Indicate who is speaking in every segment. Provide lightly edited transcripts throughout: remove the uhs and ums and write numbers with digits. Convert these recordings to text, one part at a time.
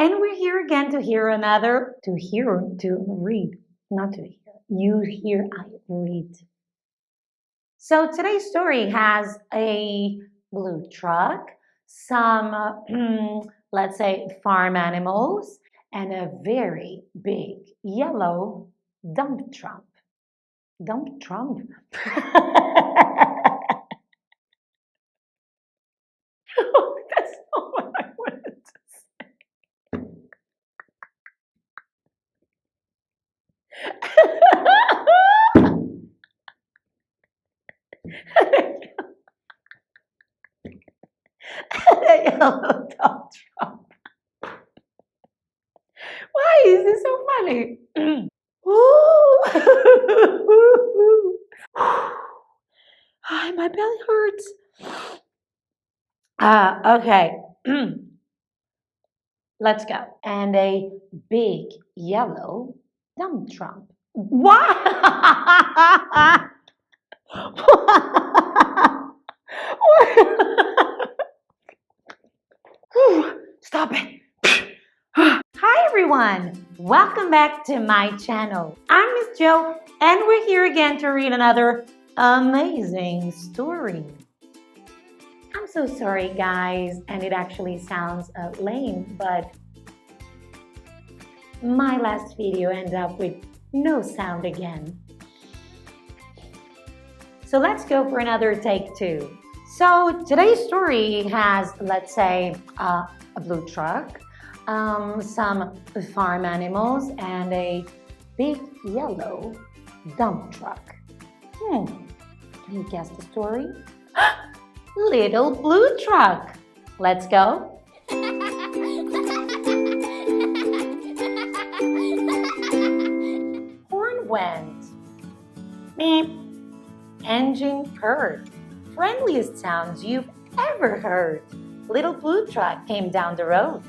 Speaker 1: And we're here again to read, not to hear. You hear, I read. So today's story has a blue truck, some, let's say, farm animals, and a very big yellow dump truck. Dump Trump. That's not what I wanted to say. The yellow dump truck. Why is this so funny? My belly hurts. Okay. Let's go. And a big yellow dump truck. What? Stop it. Hi everyone. Welcome back to my channel. I'm Miss Jo and we're here again to read another amazing story. I'm so sorry guys, and it actually sounds lame, but my last video ended up with no sound again. So let's go for another take two. So today's story has, let's say, a blue truck, some farm animals, and a big yellow dump truck. Can you guess the story? Little blue truck. Let's go. Horn went. Beep. Engine purred. Friendliest sounds you've ever heard. Little blue truck came down the road.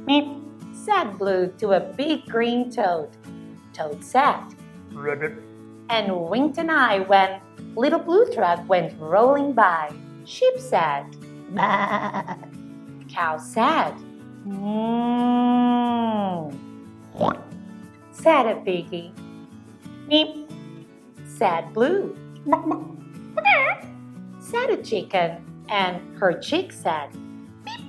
Speaker 1: Beep, said Blue to a big green toad. Toad said, ribbit, and winked an eye when little blue truck went rolling by. Sheep said, bah. Cow said, moo. Said a piggy. Beep, said Blue. Said a chicken, and her chick said, beep.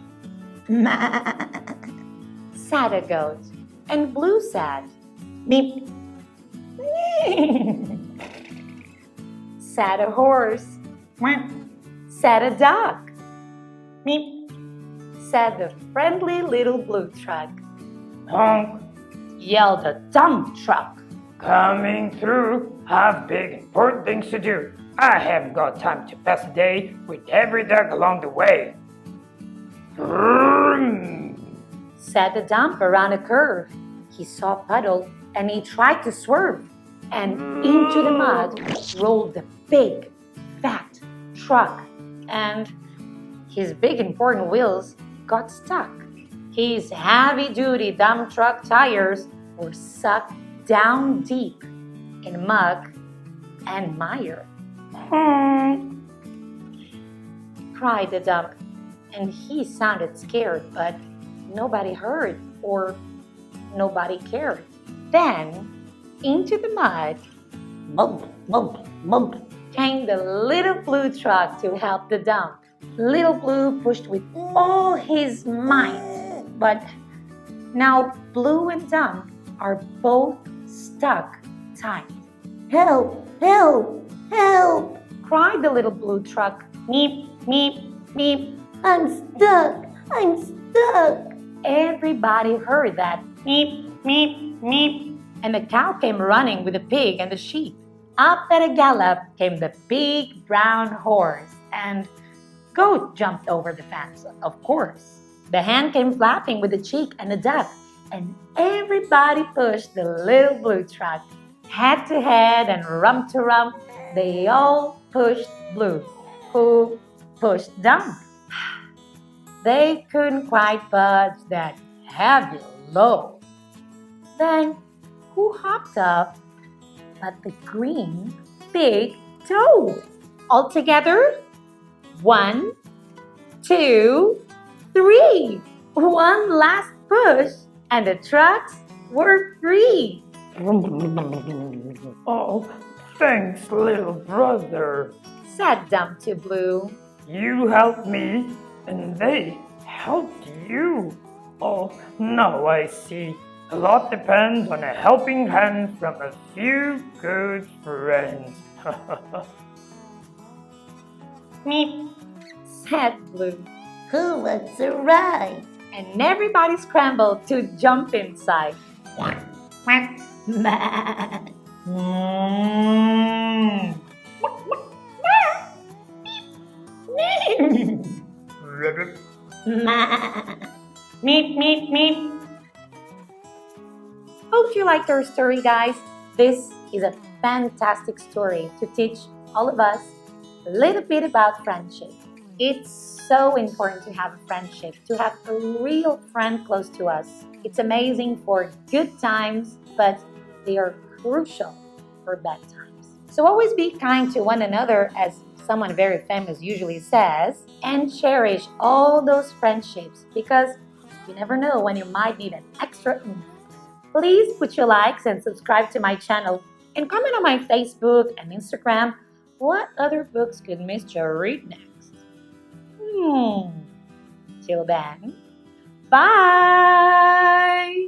Speaker 1: Said a goat, and Blue said, beep. Said a horse, said a duck, beep. Said the friendly little blue truck. Honk, yelled a dump truck.
Speaker 2: Coming through, have big important things to do. I haven't got time to pass the day with every duck along the way. Vroom,
Speaker 1: said the dump around a curve. He saw a puddle and he tried to swerve. And into the mud rolled the big, fat truck. And his big important wheels got stuck. His heavy-duty dump truck tires were sucked down deep in muck and mire. Cried the dump, and he sounded scared, but nobody heard or nobody cared. Then, into the mud, bump, bump, bump, came the little blue truck to help the dump. Little Blue pushed with all his might, but now Blue and Dump are both stuck tight. Help! Help! Help! Cried the little blue truck. Meep, meep, meep. I'm stuck! I'm stuck! Everybody heard that. Meep, meep, meep. And the cow came running with the pig and the sheep. Up at a gallop came the big brown horse, and Goat jumped over the fence, of course. The hen came flapping with the chick and the duck, and everybody pushed the little blue truck. Head to head and rump to rump, they all pushed Blue, who pushed Dump. They couldn't quite budge that heavy load. Then who hopped up but the green big toad? All together, 1, 2, 3. One last push, and the trucks were free.
Speaker 2: Oh, thanks, little brother.
Speaker 1: Said Dump to Blue.
Speaker 2: You helped me, and they helped you. Oh, now I see. A lot depends on a helping hand from a few good friends.
Speaker 1: Meep, said Blue.
Speaker 3: Who wants a ride?
Speaker 1: And everybody scrambled to jump inside.
Speaker 3: Ma.
Speaker 2: Mm.
Speaker 3: Ma.
Speaker 1: Meep, meep, meep. Hope you liked our story, guys. This is a fantastic story to teach all of us a little bit about friendship. It's so important to have a friendship, to have a real friend close to us. It's amazing for good times, but they are crucial for bad times. So always be kind to one another, as someone very famous usually says, and cherish all those friendships because you never know when you might need an extra oomph. Please put your likes and subscribe to my channel and comment on my Facebook and Instagram what other books could Mr. read next. Till then, bye!